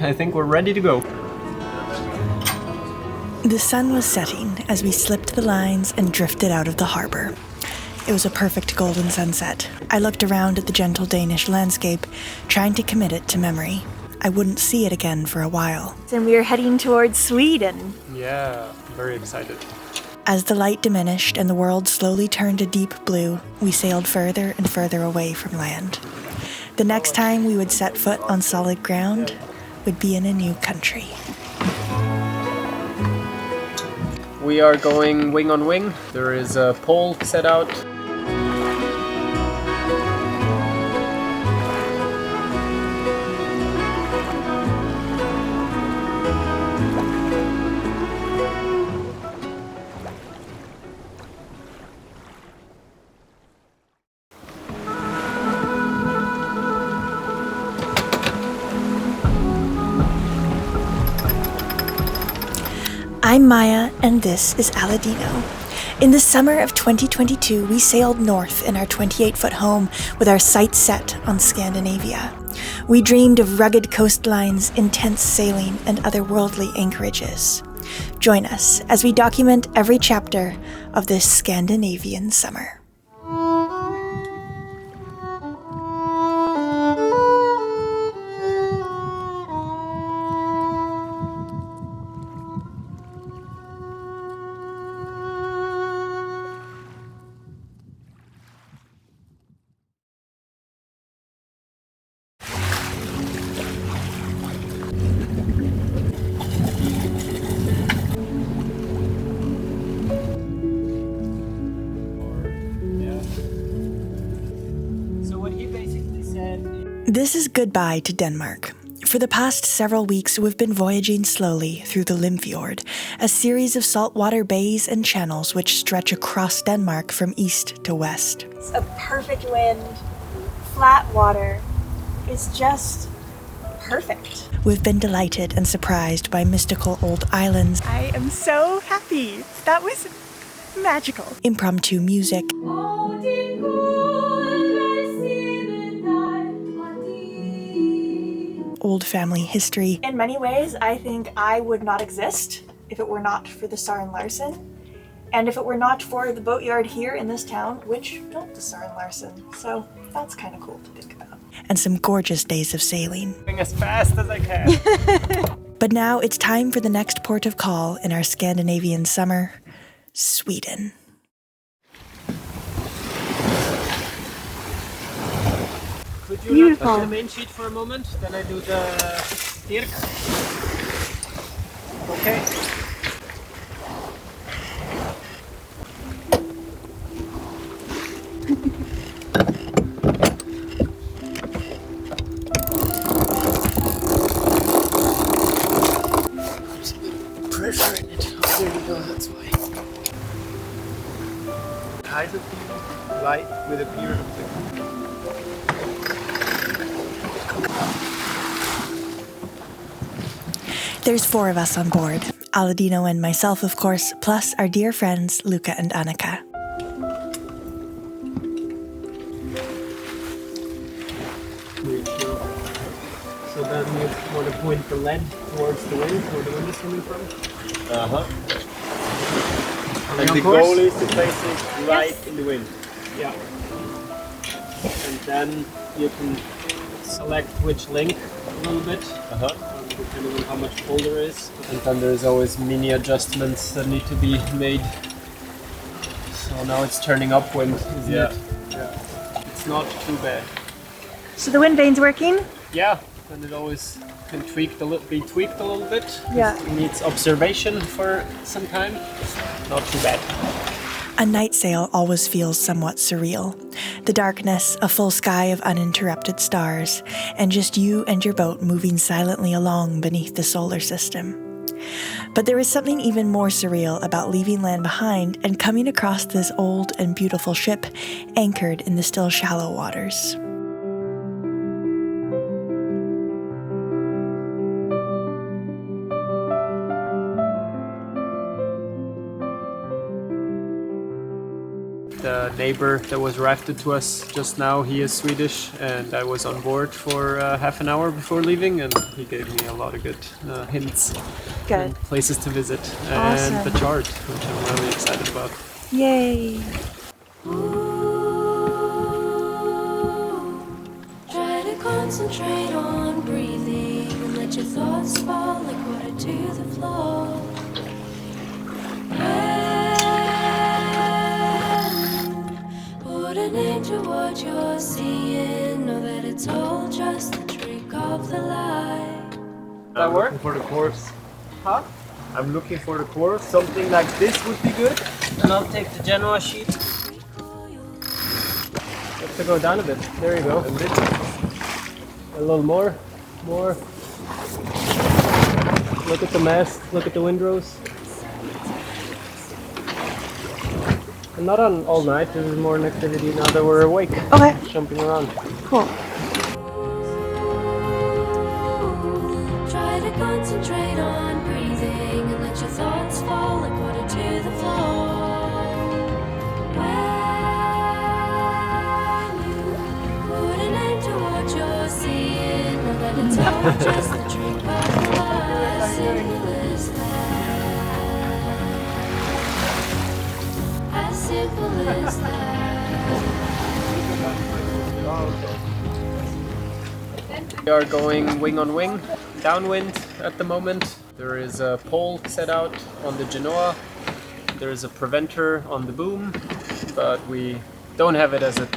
I think we're ready to go. The sun was setting as we slipped the lines and drifted out of the harbor. It was a perfect golden sunset. I looked around at the gentle Danish landscape, trying to commit it to memory. I wouldn't see it again for a while. And we are heading towards Sweden. Yeah, very excited. As the light diminished and the world slowly turned a deep blue, we sailed further and further away from land. The next time we would set foot on solid ground would be in a new country. We are going wing on wing. There is a pole set out. I'm Maya, and this is Aladino. In the summer of 2022, we sailed north in our 28-foot home with our sights set on Scandinavia. We dreamed of rugged coastlines, intense sailing, and otherworldly anchorages. Join us as we document every chapter of this Scandinavian summer. This is goodbye to Denmark. For the past several weeks, we've been voyaging slowly through the Limfjord, a series of saltwater bays and channels which stretch across Denmark from east to west. It's a perfect wind, flat water. It's just perfect. We've been delighted and surprised by mystical old islands. I am so happy. That was magical. Impromptu music. Old family history. In many ways, I think I would not exist if it were not for the Søren Larsen, and if it were not for the boatyard here in this town, which built the Søren Larsen. So that's kind of cool to think about. And some gorgeous days of sailing. Going as fast as I can. But now it's time for the next port of call in our Scandinavian summer, Sweden. Could you not touch the main sheet for a moment? Then I do the stirk. Okay. There's a little pressure in it. Oh, there you go, that's why. Height of the light with a beard of the There's 4 of us on board. Aladino and myself, of course, plus our dear friends Luca and Annika. So then you want to point the lead towards the wind, where the wind is coming from. And the goal is to place it right in the wind. Yeah. And then you can select which length a little bit, depending on how much pull there is. And then there's always mini adjustments that need to be made. So now it's turning upwind, isn't it? Yeah. It's not too bad. So the wind vane's working? Yeah, and it always can be tweaked a little bit. Yeah. It needs observation for some time. Not too bad. A night sail always feels somewhat surreal. The darkness, a full sky of uninterrupted stars, and just you and your boat moving silently along beneath the solar system. But there is something even more surreal about leaving land behind and coming across this old and beautiful ship anchored in the still shallow waters. the neighbor that was rafted to us just now, he is Swedish, and I was on board for half an hour before leaving, and he gave me a lot of good hints and places to visit, and the chart, which I'm really excited about. Yay! Try to concentrate on breathing and let your thoughts fall like water to the floor. Put a name to what you're seeing. Know that it's all just a trick of the light. That work? Looking for the course. Huh? I'm looking for the course. Something like this would be good. And I'll take the Genoa sheet. Have to go down a bit. There you go. A little more. More. Look at the mast. Look at the windrows. And not on all night. This is more an activity now that we're awake. Okay. Jumping around. Cool. Try to concentrate on breathing and let your thoughts fall like water to the floor. When you put a name to what you're seeing, know that it's all just a trick of the light. Simple as that. As simple as that. We are going wing on wing, downwind at the moment. There is a pole set out on the Genoa. There is a preventer on the boom, but we don't have it as a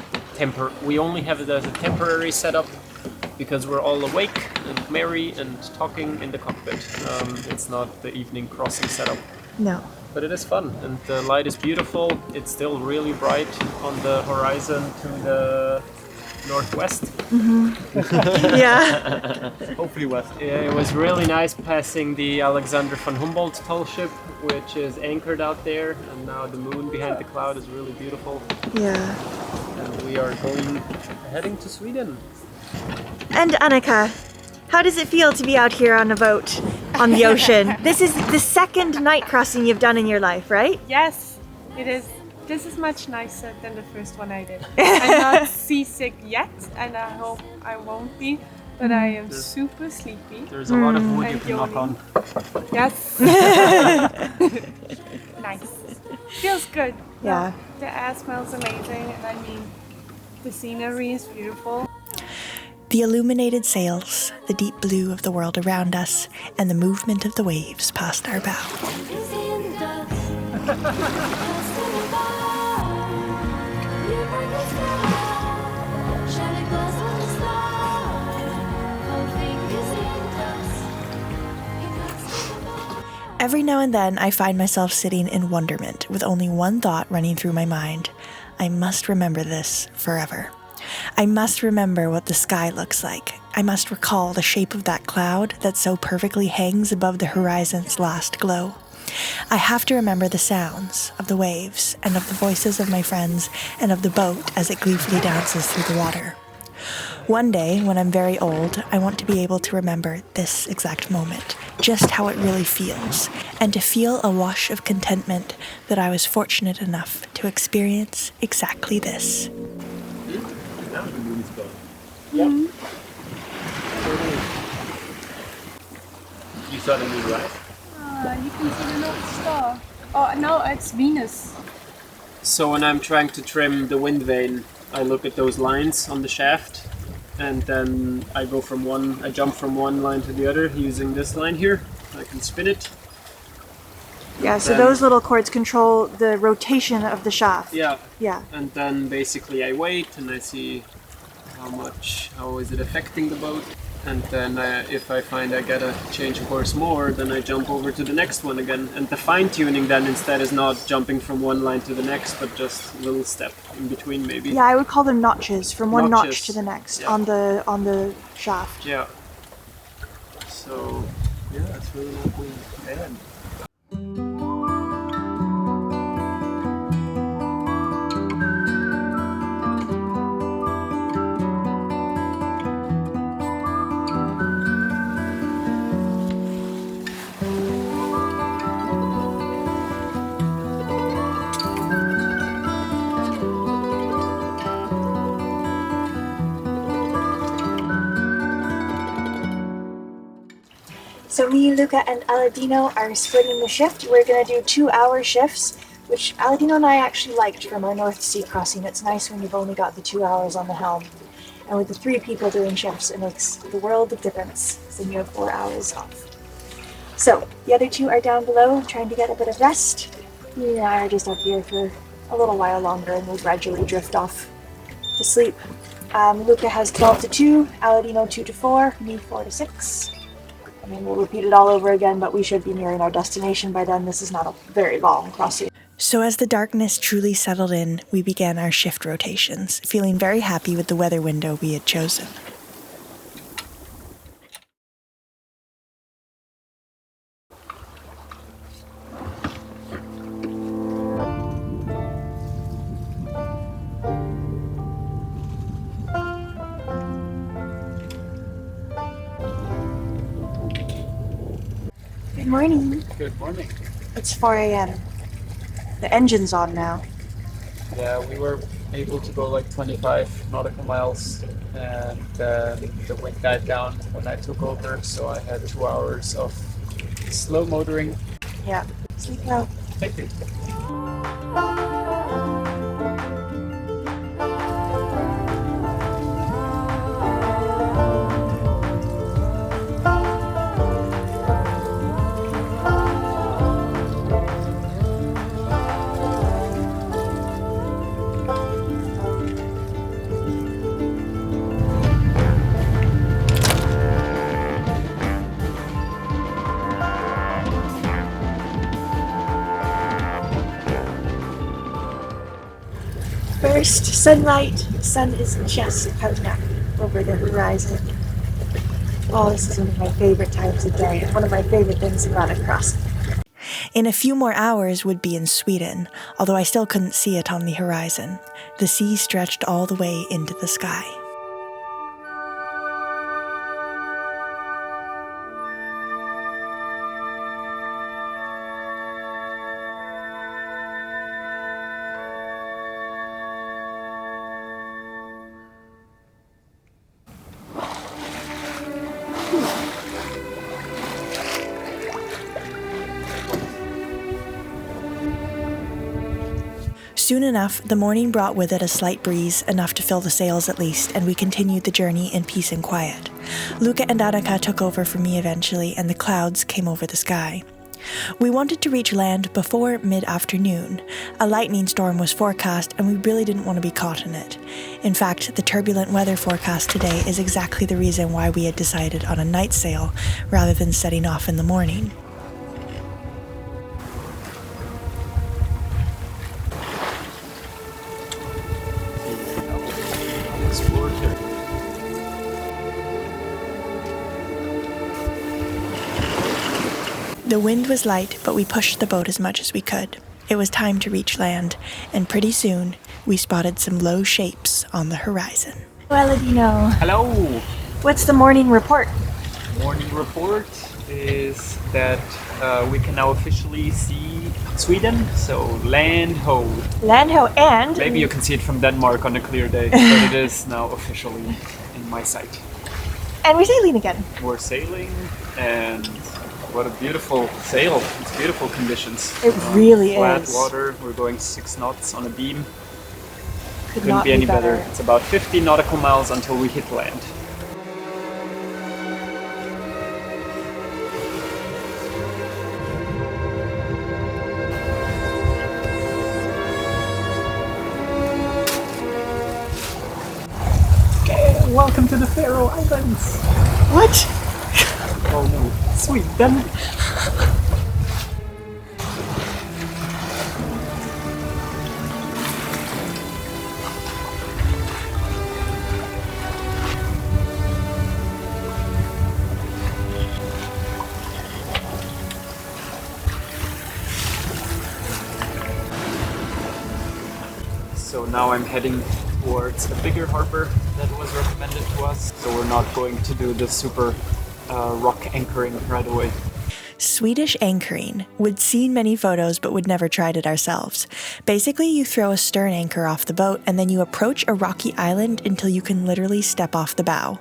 we only have it as a temporary setup because we're all awake and merry and talking in the cockpit. It's not the evening crossing setup. No. But it is fun, and the light is beautiful. It's still really bright on the horizon to the northwest. Yeah. Hopefully west. Yeah, it was really nice passing the Alexander von Humboldt tall ship, which is anchored out there, and now the moon behind the cloud is really beautiful. Yeah. And we are heading to Sweden. And Annika, how does it feel to be out here on a boat on the ocean? This is the second night crossing you've done in your life, right? Yes, it is. This is much nicer than the first one I did. I'm not seasick yet, and I hope I won't be, but I am super sleepy. There's a lot of wood you And can knock on. Yes. Nice. Feels good. Yeah. The air smells amazing, and I mean, the scenery is beautiful. The illuminated sails, the deep blue of the world around us, and the movement of the waves past our bow. Fingers in the dust. Dust in the bar. You break the sky. Shattered glass on the star. Cold fingers in dust. You dust in the bar. Every now and then I find myself sitting in wonderment with only one thought running through my mind. I must remember this forever. I must remember what the sky looks like. I must recall the shape of that cloud that so perfectly hangs above the horizon's last glow. I have to remember the sounds of the waves and of the voices of my friends and of the boat as it gleefully dances through the water. One day, when I'm very old, I want to be able to remember this exact moment, just how it really feels, and to feel a wash of contentment that I was fortunate enough to experience exactly this. Now the moon is gone. Yep. You saw the moon, right? You can see the North Star. Oh, no, it's Venus. So when I'm trying to trim the wind vane, I look at those lines on the shaft, and then I jump from one line to the other using this line here. I can spin it. Yeah, so Then- those little cords control the rotation of the shaft. Yeah. Yeah. And then basically I wait and I see how is it affecting the boat. And then if I find I gotta change course more, then I jump over to the next one again. And the fine tuning then instead is not jumping from one line to the next, but just a little step in between maybe. Yeah, I would call them notches, from one notch Notches. to the next Yeah. on the shaft. Yeah. So yeah, it's really not going bad. So me, Luca, and Aladino are splitting the shift. We're gonna do 2-hour shifts, which Aladino and I actually liked from our North Sea crossing. It's nice when you've only got the 2 hours on the helm. And with the 3 people doing shifts, it makes the world of difference, so then you have 4 hours off. So, the other 2 are down below, trying to get a bit of rest. Me and I are just up here for a little while longer, and we'll gradually drift off to sleep. Luca has 12 to 2, Aladino 2 to 4, me 4 to 6. I mean, we'll repeat it all over again, but we should be nearing our destination by then. This is not a very long crossing. So as the darkness truly settled in, we began our shift rotations, feeling very happy with the weather window we had chosen. Good morning. Good morning. It's 4 a.m. The engine's on now. Yeah, we were able to go like 25 nautical miles, and the wind died down when I took over, so I had 2 hours of slow motoring. Yeah. Sleep well. Thank you. First sunlight. The sun is just coming up over the horizon. Oh, this is one of my favorite times of day. One of my favorite things about a crossing. In a few more hours would be in Sweden, although I still couldn't see it on the horizon. The sea stretched all the way into the sky. Soon enough, the morning brought with it a slight breeze, enough to fill the sails at least, and we continued the journey in peace and quiet. Luca and Annika took over for me eventually, and the clouds came over the sky. We wanted to reach land before mid-afternoon. A lightning storm was forecast, and we really didn't want to be caught in it. In fact, the turbulent weather forecast today is exactly the reason why we had decided on a night sail rather than setting off in the morning. The wind was light, but we pushed the boat as much as we could. It was time to reach land, and pretty soon we spotted some low shapes on the horizon. Well, Aladino, Hello! what's the morning report? Morning report is that we can now officially see Sweden, so land ho. Land ho, and Maybe you can see it from Denmark on a clear day, but it is now officially in my sight. we're sailing again. We're sailing, and what a beautiful sail. It's beautiful conditions. It really Flat is. water, we're going 6 knots on a beam. Could Couldn't not be any better. better. It's about 50 nautical miles until we hit land. Okay, welcome to the Faroe Islands. What? Oh no, Sweden. So now I'm heading towards a bigger harbor that was recommended to us. So we're not going to do the super rock anchoring right away. Swedish anchoring. We'd seen many photos but would never tried it ourselves. Basically, you throw a stern anchor off the boat and then you approach a rocky island until you can literally step off the bow.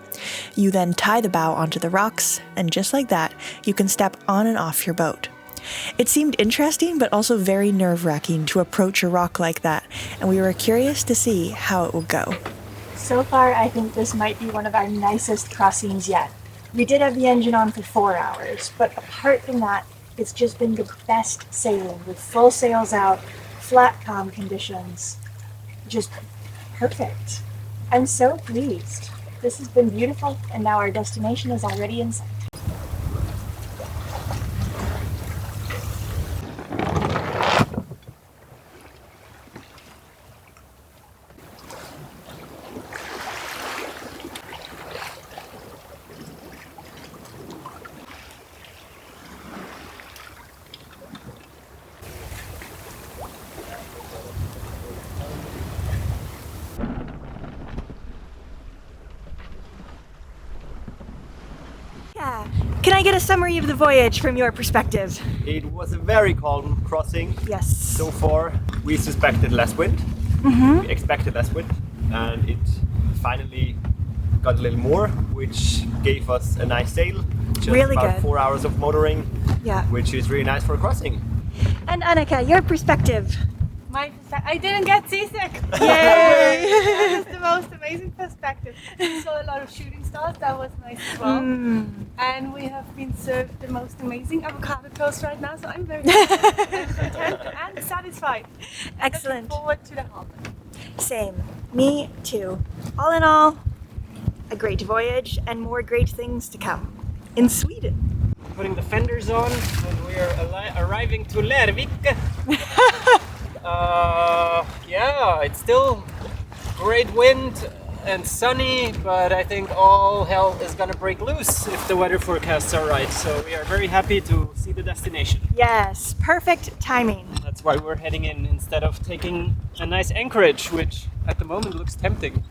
You then tie the bow onto the rocks, and just like that, you can step on and off your boat. It seemed interesting but also very nerve-wracking to approach a rock like that, and we were curious to see how it would go. So far, I think this might be one of our nicest crossings yet. We did have the engine on for 4 hours, but apart from that, it's just been the best sailing with full sails out, flat calm conditions. Just perfect. I'm so pleased. This has been beautiful, and now our destination is already in sight. Can I get a summary of the voyage from your perspective? It was a very calm crossing. Yes. So far, we suspected less wind. We expected less wind, and it finally got a little more, which gave us a nice sail. Just Really about good. 4 hours of motoring, Yeah. which is really nice for a crossing. And Annika, your perspective. I didn't get seasick. Yay! That is the most amazing perspective. We saw a lot of shooting stars. That was nice as well. And we have been served the most amazing avocado toast right now. So I'm very content and satisfied. Excellent. Looking forward to the harbor. Same. Me too. All in all, a great voyage and more great things to come. In Sweden. Putting the fenders on, and we are arriving to Lervik. Yeah, it's still great wind and sunny, but I think all hell is gonna break loose if the weather forecasts are right. So we are very happy to see the destination. Yes, perfect timing. That's why we're heading in instead of taking a nice anchorage, which at the moment looks tempting.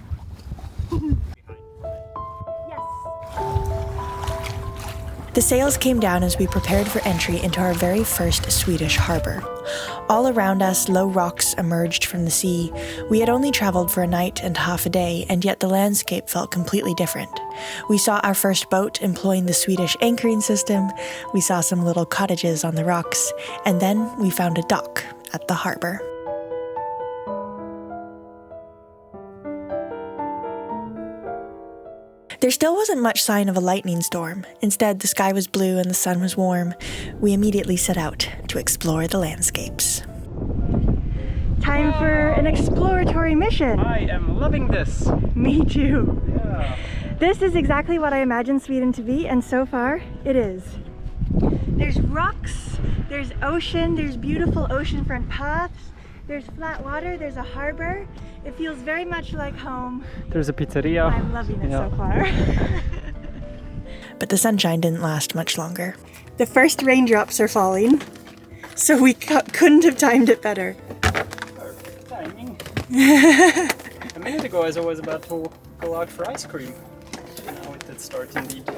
The sails came down as we prepared for entry into our very first Swedish harbor. All around us, low rocks emerged from the sea. We had only traveled for a night and half a day, and yet the landscape felt completely different. We saw our first boat employing the Swedish anchoring system, we saw some little cottages on the rocks, and then we found a dock at the harbor. There still wasn't much sign of a lightning storm. Instead, the sky was blue and the sun was warm. We immediately set out to explore the landscapes. Time for an exploratory mission. I am loving this. Me too. Yeah. This is exactly what I imagined Sweden to be, and so far, it is. There's rocks, there's ocean, there's beautiful oceanfront paths, there's flat water, there's a harbor. It feels very much like home. There's a pizzeria. I'm loving it so far. But the sunshine didn't last much longer. The first raindrops are falling, so we couldn't have timed it better. Perfect timing. A minute ago, as I was about to go out for ice cream. Now it did start indeed.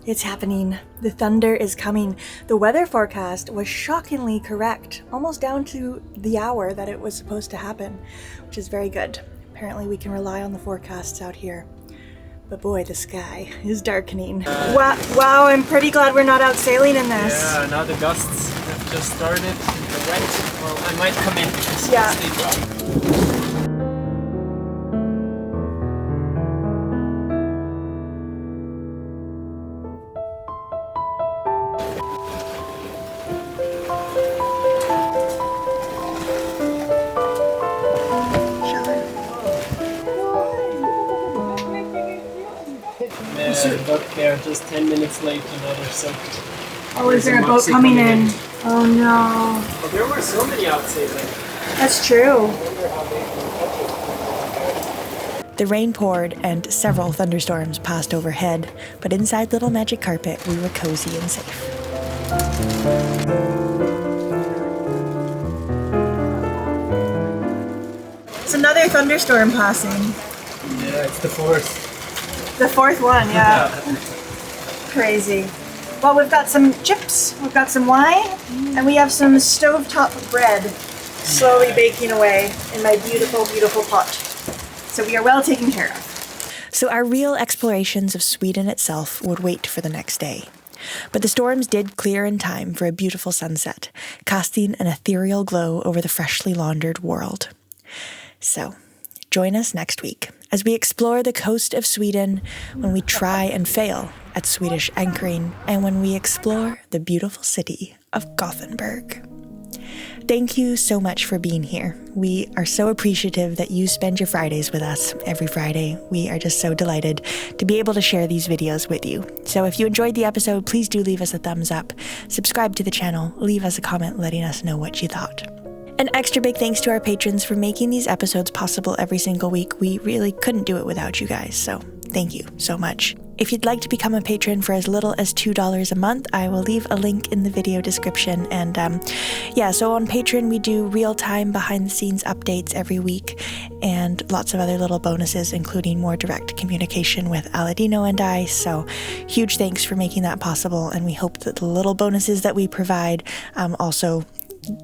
It's happening. The thunder is coming. The weather forecast was shockingly correct, almost down to the hour that it was supposed to happen, which is very good. Apparently we can rely on the forecasts out here. But boy, the sky is darkening. Wow, I'm pretty glad we're not out sailing in this. Yeah, now the gusts have just started. The wind, well, I might come in because Yeah. it's dry. But they're just 10 minutes late, you know, they're soaked. Oh, is there a boat coming in? Oh no. But there were so many out sailing. That's true. The rain poured and several thunderstorms passed overhead, but inside Little Magic Carpet we were cozy and safe. It's another thunderstorm passing. Yeah, it's the fourth. The fourth one, yeah. Crazy. Well, we've got some chips, we've got some wine, and we have some stovetop bread slowly baking away in my beautiful, beautiful pot. So we are well taken care of. So our real explorations of Sweden itself would wait for the next day. But the storms did clear in time for a beautiful sunset, casting an ethereal glow over the freshly laundered world. So, join us next week as we explore the coast of Sweden, when we try and fail at Swedish anchoring, and when we explore the beautiful city of Gothenburg. Thank you so much for being here. We are so appreciative that you spend your Fridays with us every Friday. We are just so delighted to be able to share these videos with you. So if you enjoyed the episode, please do leave us a thumbs up, subscribe to the channel, leave us a comment letting us know what you thought. An extra big thanks to our patrons for making these episodes possible every single week. We really couldn't do it without you guys, so thank you so much. If you'd like to become a patron for as little as $2 a month, I will leave a link in the video description. And so on Patreon, we do real-time behind-the-scenes updates every week and lots of other little bonuses, including more direct communication with Aladino and I. So huge thanks for making that possible, and we hope that the little bonuses that we provide also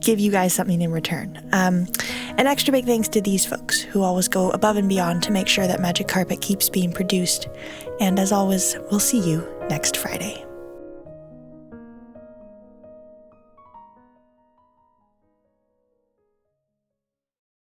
give you guys something in return. An extra big thanks to these folks who always go above and beyond to make sure that Magic Carpet keeps being produced. And as always, we'll see you next Friday.